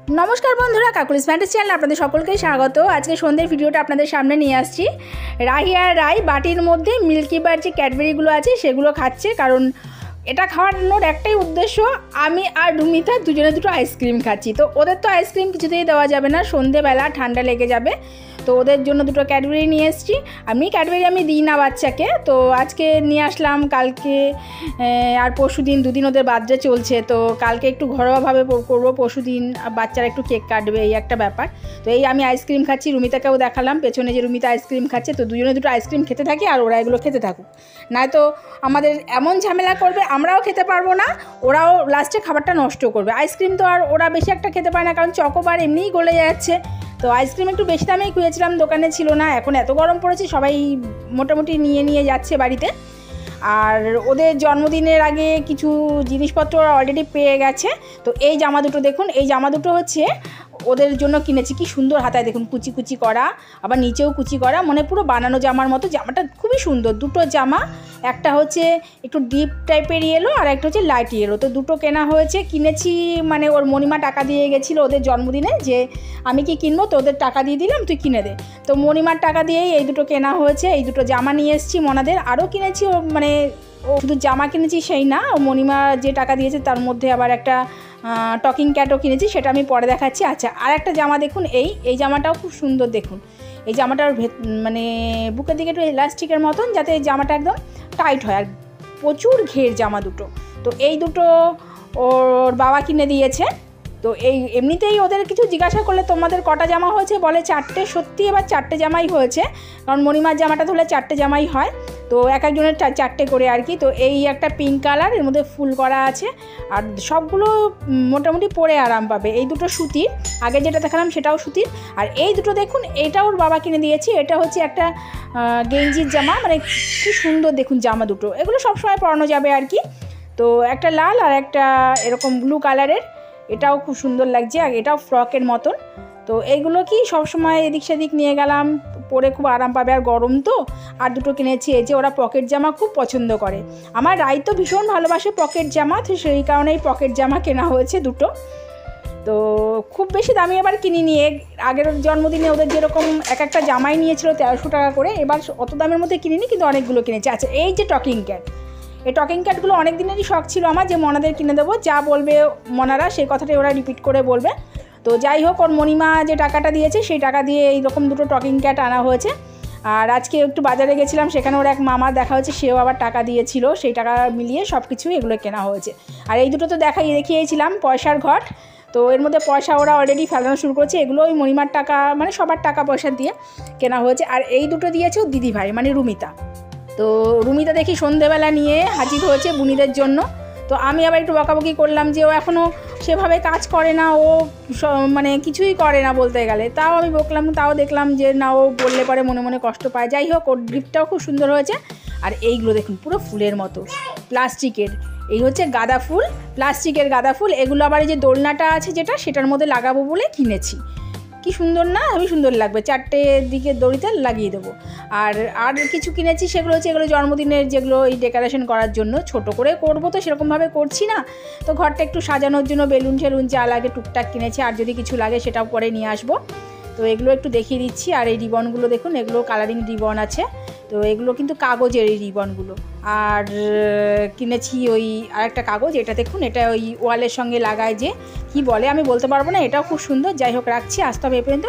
नमस्कार बंधुरा काकुलिस fantasy channel आपनादेर सकलके स्वागत। आज के सन्ध्येर भिडियोटा आपनादेर सामने निये आसछि। राही आर राय बाटिर मध्य मिल्की बार जे कैडबेरिगुलो आछे सेगुलो खाচ্ছে, कारण এটা খাওয়ানোর একটাই উদ্দেশ্য আমি আর রুমিতা দুজনে দুটো আইসক্রিম খাচ্ছি। তো ওদের তো আইসক্রিম কিছুতেই দেওয়া যাবে না, সন্ধ্যেবেলা ঠান্ডা লেগে যাবে। তো ওদের জন্য দুটো ক্যাডবেরি নিয়ে এসেছি। ক্যাডবেরি আমি দিই না বাচ্চাকে, তো আজকে নিয়ে আসলাম। কালকে আর পরশুদিন দুদিন ওদের বার্থডে চলছে, তো কালকে একটু ঘরোয়াভাবে করবো, পরশুদিন বাচ্চারা একটু কেক কাটবে, এই একটা ব্যাপার। তো এই আমি আইসক্রিম খাচ্ছি, রুমিতাকেও দেখালাম পেছনে যে রুমিতা আইসক্রিম খাচ্ছে। তো দুজনে দুটো আইসক্রিম খেতে থাকি আর ওরা এগুলো খেতে থাকুক, নয়তো আমাদের এমন ঝামেলা করবে, আমরাও খেতে পারবো না, ওরাও লাস্টে খাবারটা নষ্ট করবে। আইসক্রিম তো আর ওরা বেশি একটা খেতে পারে না, কারণ চকোবার এমনিই গলে যাচ্ছে। তো আইসক্রিম একটু বেশি দামেই খুঁজেছিলাম, দোকানে ছিল না। এখন এত গরম পড়েছে, সবাই মোটামুটি নিয়ে যাচ্ছে বাড়িতে। আর ওদের জন্মদিনের আগে কিছু জিনিসপত্র অলরেডি পেয়ে গেছে। তো এই জামা দুটো দেখুন, এই জামা দুটো হচ্ছে ওদের জন্য কিনেছি। কি সুন্দর হাতায় দেখুন, কুচি কুচি করা, আবার নিচেও কুচি করা, মানে পুরো বানানো জামার মতো। জামাটা খুবই সুন্দর, দুটো জামা, একটা হচ্ছে একটু ডিপ টাইপের ইয়েলো আর একটা হচ্ছে লাইট ইয়েলো। তো দুটো কেনা হয়েছে, কিনেছি মানে ওর মণিমা টাকা দিয়ে গেছিলো ওদের জন্মদিনে, যে আমি কি কিনবো, তো ওদের টাকা দিয়ে দিলাম, তুই কিনে দে। তো মণিমার টাকা দিয়েই এই দুটো কেনা হয়েছে। এই দুটো জামা নিয়ে এসেছি মনাদের। আরও কিনেছি, ও মানে ও শুধু জামা কিনেছি সেই না, ও মণিমা যে টাকা দিয়েছে তার মধ্যে আবার একটা টকিং ক্যাটও কিনেছি, সেটা আমি পরে দেখাচ্ছি। আচ্ছা, আর একটা জামা দেখুন, এই জামাটাও খুব সুন্দর দেখুন। এই জামাটার মানে বুকের দিকে একটু ইলাস্টিকের মতন, যাতে এই জামাটা একদম টাইট হয়, আর প্রচুর ঘের জামা দুটো। তো এই দুটো ওর বাবা কিনে দিয়েছে। তো এই এমনিতেই ওদের কিছু জিজ্ঞাসা করলে তোমাদের কটা জামা হয়েছে, বলে 4টে। সত্যি এবার 4টে জামাই হয়েছে, কারণ মণিমার জামাটা ধরলে 4টে জামাই হয়। তো এক একজনের 4টে করে আর কি। তো এই একটা পিঙ্ক কালার, এর মধ্যে ফুল করা আছে, আর সবগুলো মোটামুটি পরে আরাম পাবে। এই দুটো সুতির, আগে যেটা দেখালাম সেটাও সুতির। আর এই দুটো দেখুন, এটা ওর বাবা কিনে দিয়েছে। এটা হচ্ছে একটা গেঞ্জির জামা, মানে কি সুন্দর দেখুন জামা দুটো। এগুলো সবসময় পরানো যাবে আর কি। তো একটা লাল আর একটা এরকম ব্লু কালারের, এটাও খুব সুন্দর লাগছে, আর এটাও ফ্রকের মতন। তো এইগুলো কি সবসময় এদিক সেদিক নিয়ে গেলাম, পরে খুব আরাম পাবে, আর গরম তো। আর দুটো কিনেছি, এই যে ওরা পকেট জামা খুব পছন্দ করে। আমার রাই তো ভীষণ ভালোবাসে পকেট জামা, তো সেই কারণেই পকেট জামা কেনা হয়েছে দুটো। তো খুব বেশি দামি এবার কিনিনি। আগের জন্মদিনে ওদের যেরকম এক একটা জামাই নিয়েছিল 1300 টাকা করে, এবার অত দামের মধ্যে কিনিনি, কিন্তু অনেকগুলো কিনেছি। আচ্ছা, এই যে টকিং ক্যাট, এই টকিং ক্যাটগুলো অনেক দিনেরই শখ ছিল আমার, যে মনাদের কিনে দেবো, যা বলবে মনারা সেই কথাটাই ওরা রিপিট করে বলবে। তো যাই হোক, ওর মণিমা যে টাকাটা দিয়েছে সেই টাকা দিয়ে এইরকম দুটো টকিং ক্যাট আনা হয়েছে। আর আজকে একটু বাজারে গেছিলাম, সেখানে ওর এক মামা দেখা হয়েছে, সেও আবার টাকা দিয়েছিল, সেই টাকা মিলিয়ে সব কিছু এগুলো কেনা হয়েছে। আর এই দুটো তো দেখিয়েছিলাম পয়সার ঘট। তো এর মধ্যে পয়সা ওরা অলরেডি ফেলানো শুরু করেছে। এগুলো ওই মণিমার টাকা, মানে সবার টাকা পয়সা দিয়ে কেনা হয়েছে। আর এই দুটো দিয়েছে ও দিদিভাই, মানে রুমিতা। তো রুমিতা দেখি সন্ধেবেলা নিয়ে হাজির হয়েছে বুনিদের জন্য। তো আমি আবার একটু বকাবকি করলাম যে ও এখনও সেভাবে কাজ করে না, ও মানে কিছুই করে না বলতে গেলে। তাও আমি বকলাম, তাও দেখলাম যে না, ও বললে পরে মনে মনে কষ্ট পায়। যাই হোক, ওর গিফটটাও খুব সুন্দর হয়েছে। আর এইগুলো দেখুন, পুরো ফুলের মতো, প্লাস্টিকের। এই হচ্ছে গাঁদা ফুল, প্লাস্টিকের গাঁদা ফুল। এগুলো আবার এই যে দোলনাটা আছে যেটা, সেটার মধ্যে লাগাবো বলে কিনেছি। কি সুন্দর না, হেবি সুন্দর লাগবে, 4টে দিকে দড়িতে লাগিয়ে দেবো। আর কিছু কিনেছি, সেগুলো হচ্ছে এগুলো জন্মদিনের, যেগুলো এই ডেকোরেশন করার জন্য। ছোট করে করবো তো সেরকমভাবে করছি না, তো ঘরটা একটু সাজানোর জন্য বেলুন টেলুন যা লাগে টুকটাক কিনেছি। আর যদি কিছু লাগে সেটাও পরে নিয়ে আসবো। তো এগুলো একটু দেখিয়ে দিচ্ছি। আর এই রিবনগুলো দেখুন, এগুলো কালারিং রিবন আছে। তো এগুলো কিন্তু কাগজের এই রিবনগুলো। আর কিনেছি ওই আরেকটা কাগজ, এটা দেখুন, এটা ওই ওয়ালের সঙ্গে লাগায়, যে কি বলে আমি বলতে পারবো না, এটাও খুব সুন্দর। যাই হোক, রাখছি, আসতে হবে এ পর্যন্ত।